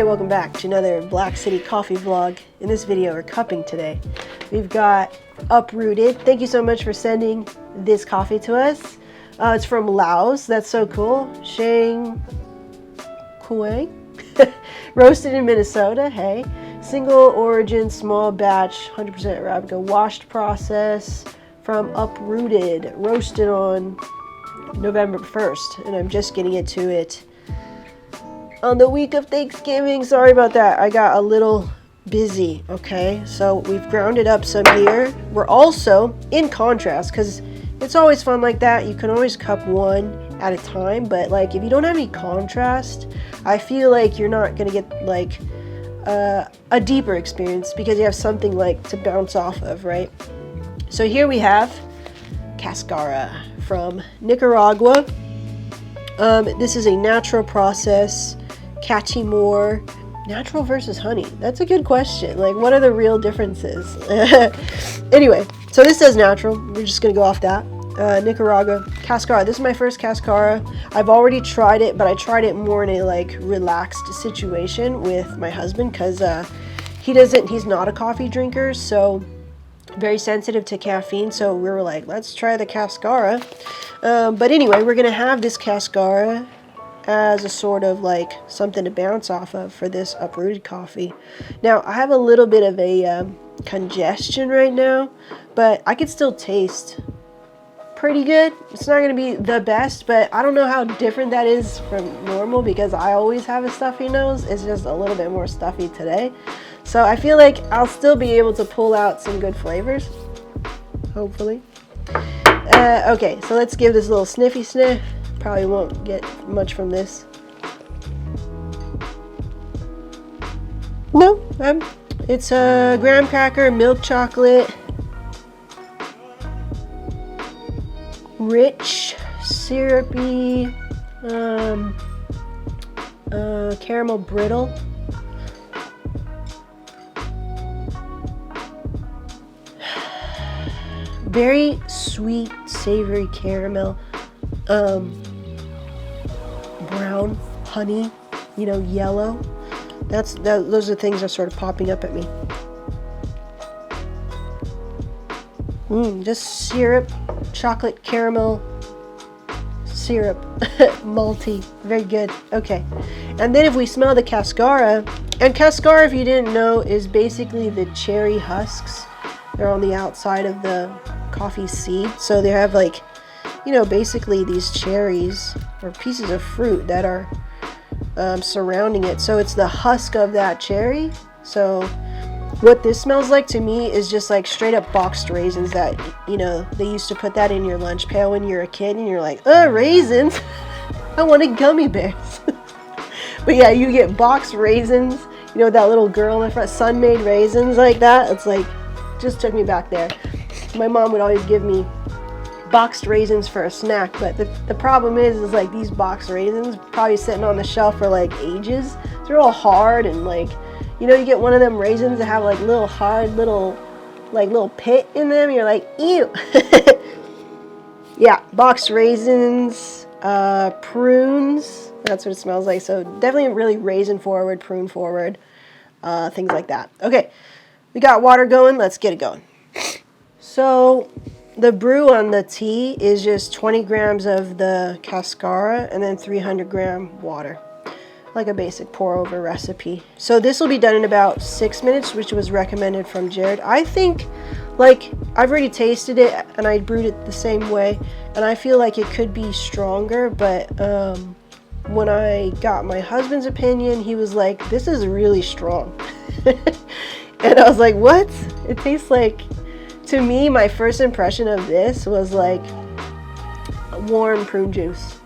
welcome back to another Black City coffee vlog. In this video, we're cupping today. We've got Uprooted. Thank you so much for sending this coffee to us. It's from Laos. That's so cool. Shang Kuang. Roasted in Minnesota. Hey. Single origin, small batch, 100% Arabica washed process from Uprooted. Roasted on November 1st. And I'm just getting into it on the week of Thanksgiving. Sorry about that. I got a little busy. Okay, so we've grounded up some here. We're also in contrast, because it's always fun like that. You can always cup one at a time, but like if you don't have any contrast, I feel like you're not gonna get like a deeper experience, because you have something like to bounce off of, right? So here we have Cascara from Nicaragua. This is a natural process. Catchy more. Natural versus honey. That's a good question. Like, what are the real differences? Anyway, so this says natural. We're just going to go off that. Nicaragua. Cascara. This is my first Cascara. I've already tried it, but I tried it more in a, like, relaxed situation with my husband, because he's not a coffee drinker, so very sensitive to caffeine. So we were like, let's try the Cascara. But anyway, we're going to have this Cascara as a sort of like something to bounce off of for this Uprooted coffee. Now, I have a little bit of a congestion right now, but I could still taste pretty good. It's not going to be the best, but I don't know how different that is from normal, because I always have a stuffy nose. It's just a little bit more stuffy today. So I feel like I'll still be able to pull out some good flavors, hopefully. Okay, so let's give this a little sniffy sniff. Probably won't get much from this. No, it's a graham cracker, milk chocolate, rich, syrupy, caramel brittle. Very sweet, savory caramel. Brown, honey, you know, yellow. Those are things that are sort of popping up at me. Just syrup, chocolate caramel syrup, malty, very good. Okay, and then if we smell the Cascara, and Cascara, if you didn't know, is basically the cherry husks. They're on the outside of the coffee seed, so they have like, you know, basically these cherries or pieces of fruit that are surrounding it. So it's the husk of that cherry. So what this smells like to me is just like straight up boxed raisins that, you know, they used to put that in your lunch pail when you're a kid and you're like, raisins. I wanted gummy bears. But yeah, you get boxed raisins, you know, that little girl in the front, Sun-Maid raisins like that. It's like, just took me back there. My mom would always give me boxed raisins for a snack, but the problem is like these boxed raisins probably sitting on the shelf for like ages. They're all hard, and like, you know, you get one of them raisins that have like little hard little pit in them. You're like, ew. Yeah, boxed raisins, prunes. That's what it smells like. So definitely really raisin forward, prune forward, things like that. Okay, we got water going. Let's get it going. So the brew on the tea is just 20 grams of the Cascara and then 300 gram water, like a basic pour over recipe. So this will be done in about 6 minutes, which was recommended from Jared. I think, like, I've already tasted it and I brewed it the same way, and I feel like it could be stronger, but when I got my husband's opinion, he was like, this is really strong. And I was like, what? It tastes like, to me, my first impression of this was like warm prune juice.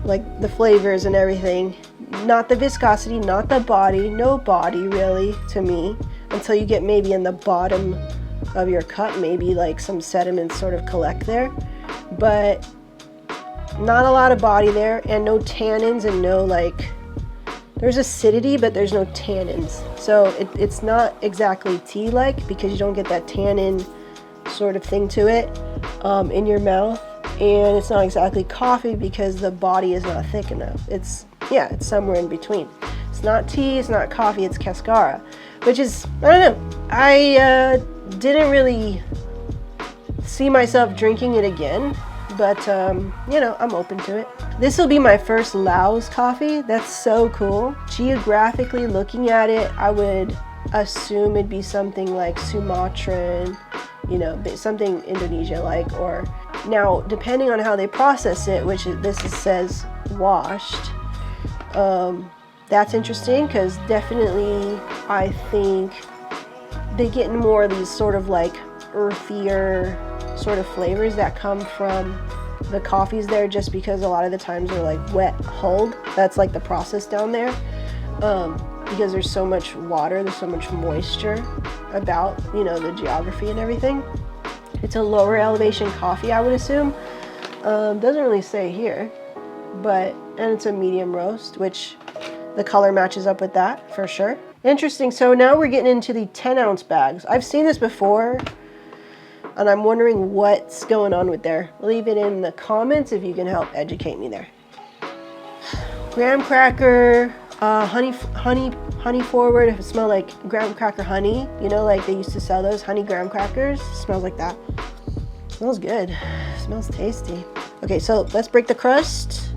Like the flavors and everything. Not the viscosity, not the body. No body, really, to me. Until you get maybe in the bottom of your cup, maybe like some sediments sort of collect there. But not a lot of body there, and no tannins, and no like, there's acidity, but there's no tannins. So it's not exactly tea-like, because you don't get that tannin sort of thing to it in your mouth. And it's not exactly coffee, because the body is not thick enough. It's somewhere in between. It's not tea, it's not coffee, it's cascara, which is, I don't know. I didn't really see myself drinking it again, but you know, I'm open to it. This will be my first Laos coffee. That's so cool. Geographically looking at it, I would assume it'd be something like Sumatran, you know, something Indonesia like, or now depending on how they process it, which this says washed, that's interesting, because definitely I think they get more of these sort of like earthier sort of flavors that come from the coffees there, just because a lot of the times they're like wet hulled. That's like the process down there, because there's so much water, there's so much moisture about, you know, the geography and everything. It's a lower elevation coffee, I would assume. Doesn't really say here, and it's a medium roast, which the color matches up with that for sure. Interesting. So now we're getting into the 10-ounce bags. I've seen this before, and I'm wondering what's going on with there. Leave it in the comments if you can help educate me there. Graham cracker, honey forward. If it smells like graham cracker honey, you know, like they used to sell those honey graham crackers. It smells like that. Smells good. Smells tasty. Okay, so let's break the crust.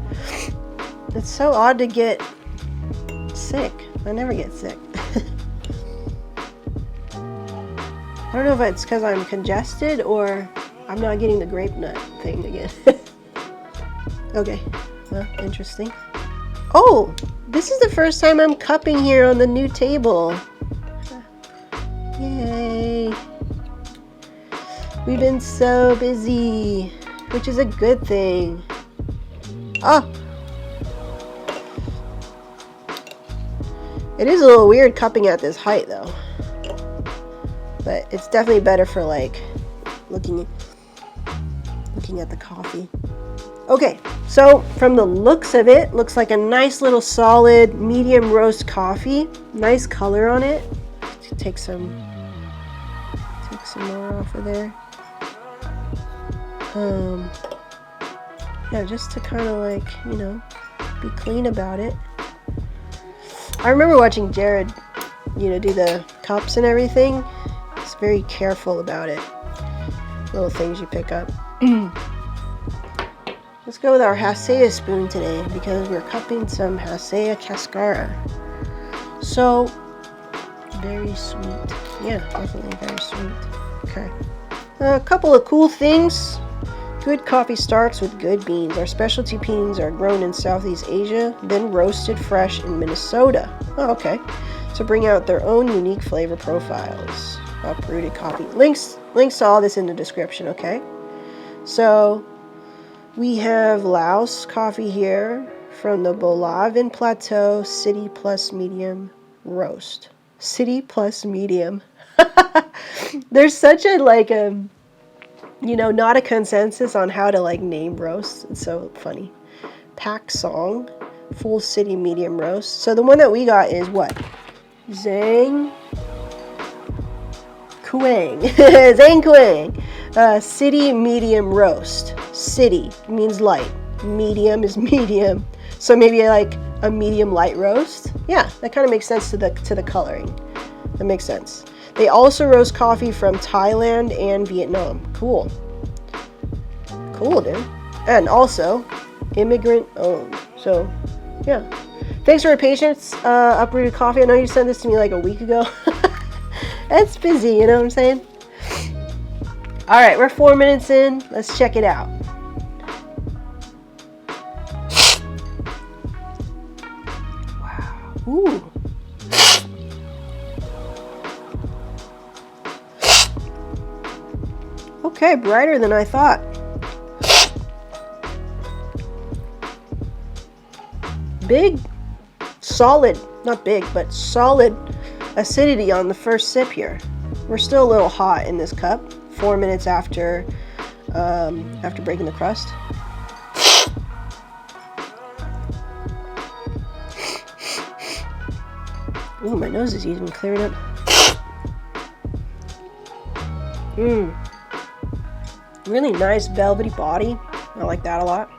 It's so odd to get sick. I never get sick. I don't know if it's because I'm congested or I'm not getting the grape nut thing again. Okay, well, interesting. Oh, this is the first time I'm cupping here on the new table. Yay. We've been so busy, which is a good thing. Oh. It is a little weird cupping at this height though. But it's definitely better for like looking at the coffee. Okay, so from the looks of it, looks like a nice little solid medium roast coffee. Nice color on it. Take some more off of there. Yeah, just to kind of like, you know, be clean about it. I remember watching Jared, you know, do the cups and everything. He's very careful about it. Little things you pick up. Let's go with our Hacea spoon today because we're cupping some Hacea Cascara. So, very sweet. Yeah, definitely very sweet. Okay. A couple of cool things. Good coffee starts with good beans. Our specialty beans are grown in Southeast Asia, then roasted fresh in Minnesota. Oh, okay. To bring out their own unique flavor profiles. Uprooted Coffee. Links to all this in the description, okay? So, we have Laos coffee here from the Bolaven Plateau City Plus Medium Roast. City Plus Medium. There's such a like you know, not a consensus on how to like name roasts. It's so funny. Pak Song Full City Medium Roast. So the one that we got is what? Zhang Kuang. Zhang Kuang. City Medium Roast. City means light. Medium is medium. So maybe like a medium light roast. Yeah, that kind of makes sense to the coloring. That makes sense. They also roast coffee from Thailand and Vietnam. Cool. Cool, dude. And also, immigrant owned. So, yeah. Thanks for your patience, Uprooted Coffee. I know you sent this to me like a week ago. It's busy, you know what I'm saying? All right, we're 4 minutes in. Let's check it out. Wow. Ooh. Okay, brighter than I thought. Big, solid, not big, but solid acidity on the first sip here. We're still a little hot in this cup. 4 minutes after breaking the crust. Ooh, my nose is even clearing up. Really nice velvety body. I like that a lot.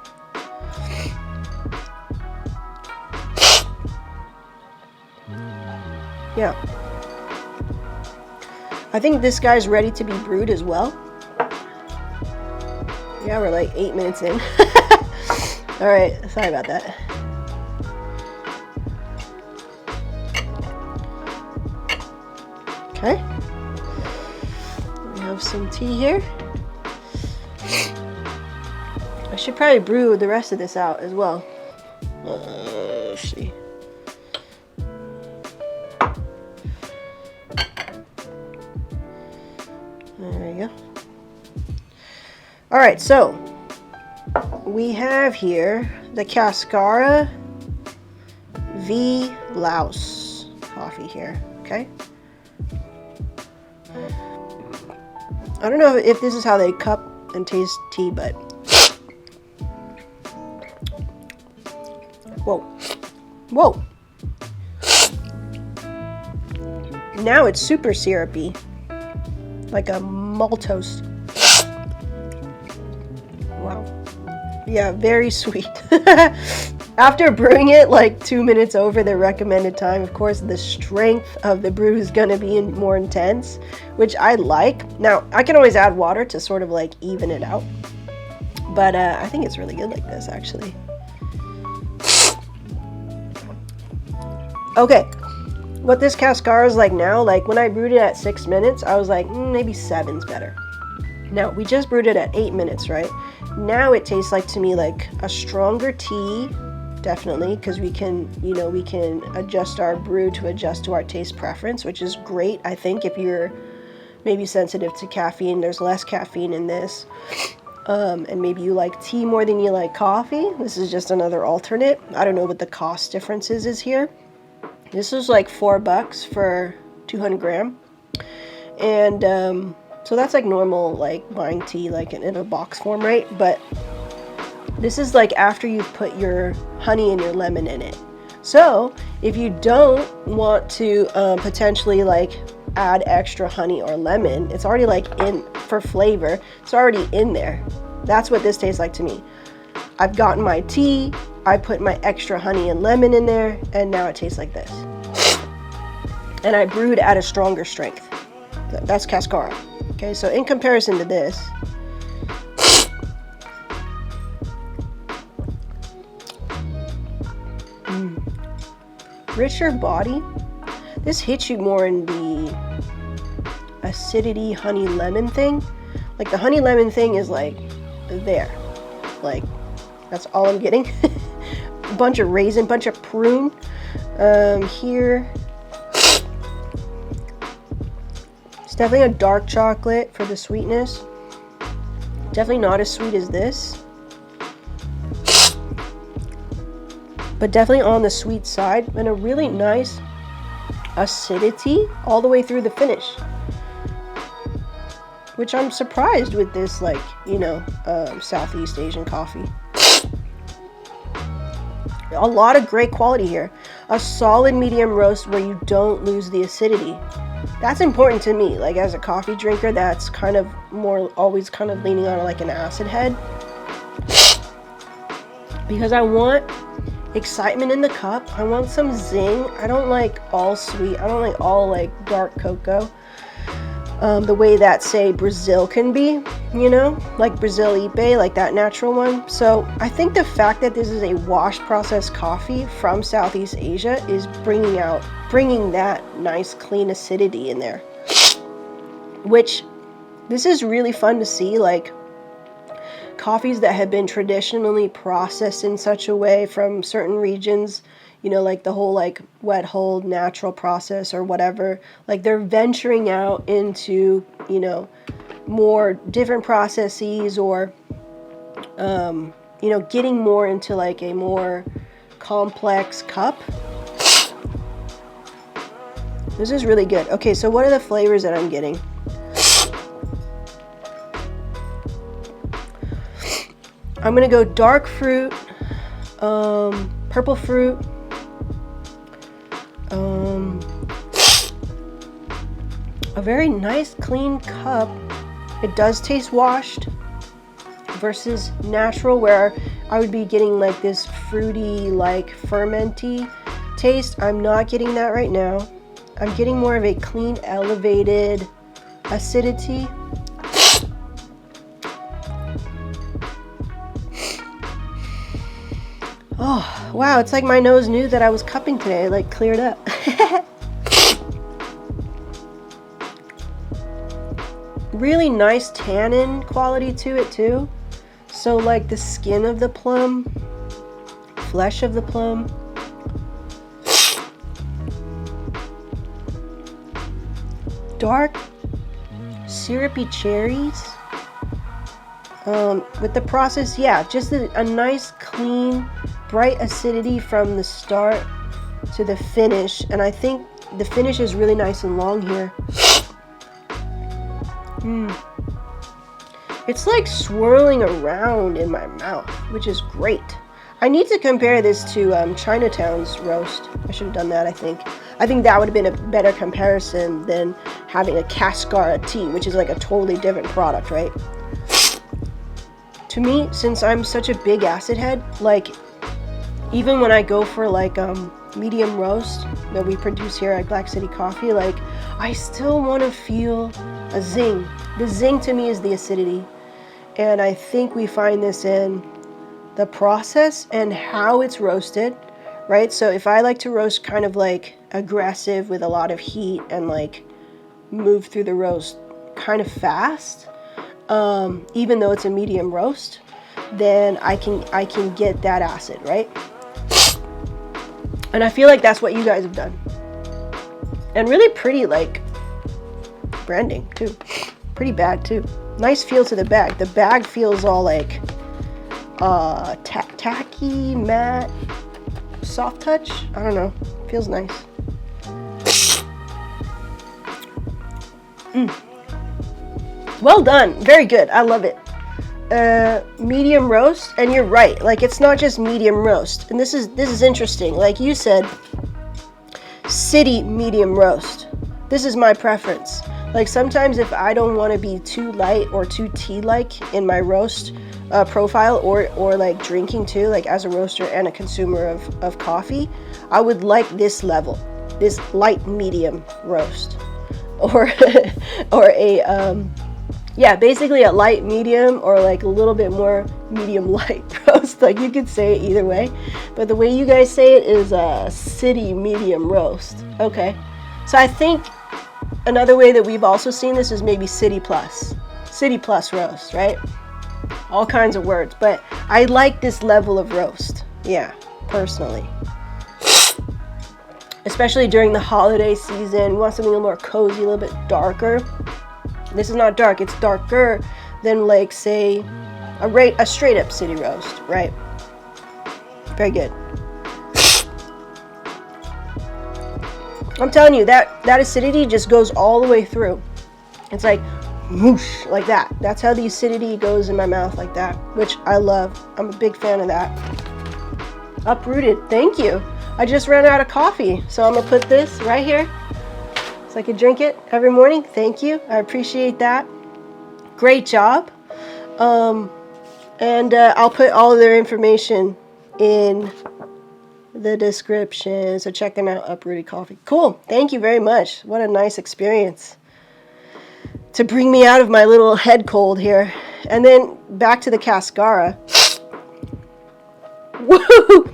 Yeah. I think this guy's ready to be brewed as well. Yeah, we're like 8 minutes in. All right, sorry about that. Okay. We have some tea here. I should probably brew the rest of this out as well. Let's see. There we go. All right, so we have here the Cascara v Laos coffee here, okay? I don't know if this is how they cup and taste tea, but whoa, whoa. Now it's super syrupy, like a maltose. Wow. Yeah, very sweet. After brewing it like 2 minutes over the recommended time, of course, the strength of the brew is going to be more intense, which I like. Now, I can always add water to sort of like even it out, but I think it's really good like this, actually. Okay, what this Cascara is like now, like when I brewed it at 6 minutes, I was like, maybe 7's better. Now, we just brewed it at 8 minutes, right? Now it tastes like to me like a stronger tea, definitely, because we can, you know, we can adjust our brew to adjust to our taste preference, which is great. I think if you're maybe sensitive to caffeine, there's less caffeine in this. And maybe you like tea more than you like coffee. This is just another alternate. I don't know what the cost differences is here. This is like $4 for 200 gram. And so that's like normal, like buying tea like in a box form, right? But this is like after you've put your honey and your lemon in it. So if you don't want to potentially like add extra honey or lemon, it's already like in for flavor. It's already in there. That's what this tastes like to me. I've gotten my tea, I put my extra honey and lemon in there, and now it tastes like this. And I brewed at a stronger strength. That's Cascara. Okay, so in comparison to this, richer body. This hits you more in the acidity honey lemon thing. Like the honey lemon thing is like there. Like that's all I'm getting. A bunch of raisin, bunch of prune. Here it's definitely a dark chocolate for the sweetness. Definitely not as sweet as this, but definitely on the sweet side, and a really nice acidity all the way through the finish, which I'm surprised with this, like, you know, Southeast Asian coffee. A lot of great quality here. A solid medium roast where you don't lose the acidity. That's important to me. Like as a coffee drinker, that's kind of more always kind of leaning on like an acid head, because I want excitement in the cup. I want some zing. I don't like all sweet. I don't like all like dark cocoa. The way that, say, Brazil can be, you know, like Brazil Ipe, like that natural one. So I think the fact that this is a wash processed coffee from Southeast Asia is bringing that nice clean acidity in there, which this is really fun to see. Like coffees that have been traditionally processed in such a way from certain regions, you know, like the whole like wet hold natural process or whatever, like they're venturing out into, you know, more different processes, or you know, getting more into like a more complex cup. This is really good. Okay, so what are the flavors that I'm getting? I'm gonna go dark fruit, purple fruit, a very nice clean cup. It does taste washed versus natural, where I would be getting like this fruity, like fermenty taste. I'm not getting that right now. I'm getting more of a clean, elevated acidity. Oh, wow, it's like my nose knew that I was cupping today, like cleared up. Really nice tannin quality to it too. So like the skin of the plum, flesh of the plum. Dark, syrupy cherries. With the process, yeah, just a nice, clean, bright acidity from the start to the finish. And I think the finish is really nice and long here. It's like swirling around in my mouth, which is great. I need to compare this to Chinatown's roast. I should have done that, I think. I think that would have been a better comparison than having a Cascara tea, which is like a totally different product, right? To me, since I'm such a big acid head, like even when I go for like medium roast that we produce here at Black City Coffee, like I still want to feel a zing. The zing to me is the acidity. And I think we find this in the process and how it's roasted, right? So if I like to roast kind of like aggressive with a lot of heat and like move through the roast kind of fast, even though it's a medium roast, then I can get that acid, right? And I feel like that's what you guys have done. And really pretty like branding too. Pretty bag too. Nice feel to the bag. The bag feels all like tacky, matte, soft touch. I don't know. Feels nice. Well done. Very good. I love it. Medium roast, and you're right. Like it's not just medium roast. And this is interesting. Like you said, city medium roast. This is my preference. Like sometimes if I don't want to be too light or too tea-like in my roast profile or like drinking too, like as a roaster and a consumer of coffee, I would like this level, this light medium roast, or yeah, basically a light medium or like a little bit more medium light roast. Like you could say it either way, but the way you guys say it is a city medium roast. Okay, so I think another way that we've also seen this is maybe city plus roast, right? All kinds of words, but I like this level of roast. Yeah, personally. Especially during the holiday season, we want something a little more cozy, a little bit darker. This is not dark, it's darker than like say a straight up city roast, right? Very good. I'm telling you, that acidity just goes all the way through. It's like whoosh, like that. That's how the acidity goes in my mouth, like that, which I love. I'm a big fan of that. Uprooted, thank you. I just ran out of coffee, so I'm gonna put this right here so I can drink it every morning. Thank you, I appreciate that. Great job. And I'll put all of their information in the description, so check them out. Uprooted Coffee. Cool, thank you very much. What a nice experience to bring me out of my little head cold here. And then back to the Cascara. Woo!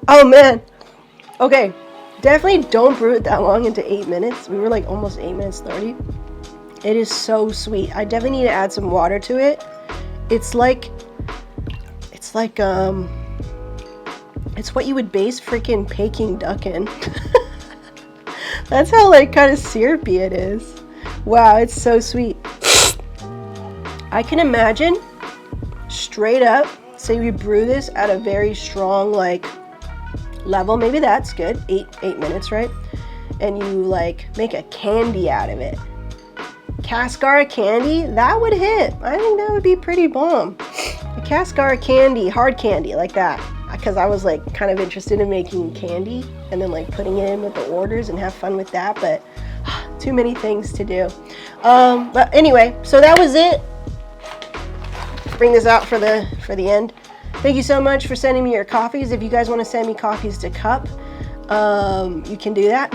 Oh man. Okay, definitely don't brew it that long, into 8 minutes. We were like almost 8 minutes 30. It is so sweet. I definitely need to add some water to it. It's like it's what you would base freaking Peking duck in. That's how like kind of syrupy it is. Wow, it's so sweet. I can imagine straight up, say we brew this at a very strong like level, maybe that's good, 8 minutes, right? And you like make a candy out of it. Cascara candy, that would hit. I think that would be pretty bomb. A Cascara candy, hard candy like that. Because I was like kind of interested in making candy and then like putting it in with the orders and have fun with that, but too many things to do. But anyway, so that was it. Bring this out for the end. Thank you so much for sending me your coffees. If you guys want to send me coffees to cup, you can do that.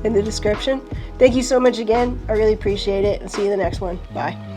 in the description. Thank you so much again. I really appreciate it, and see you in the next one. Bye.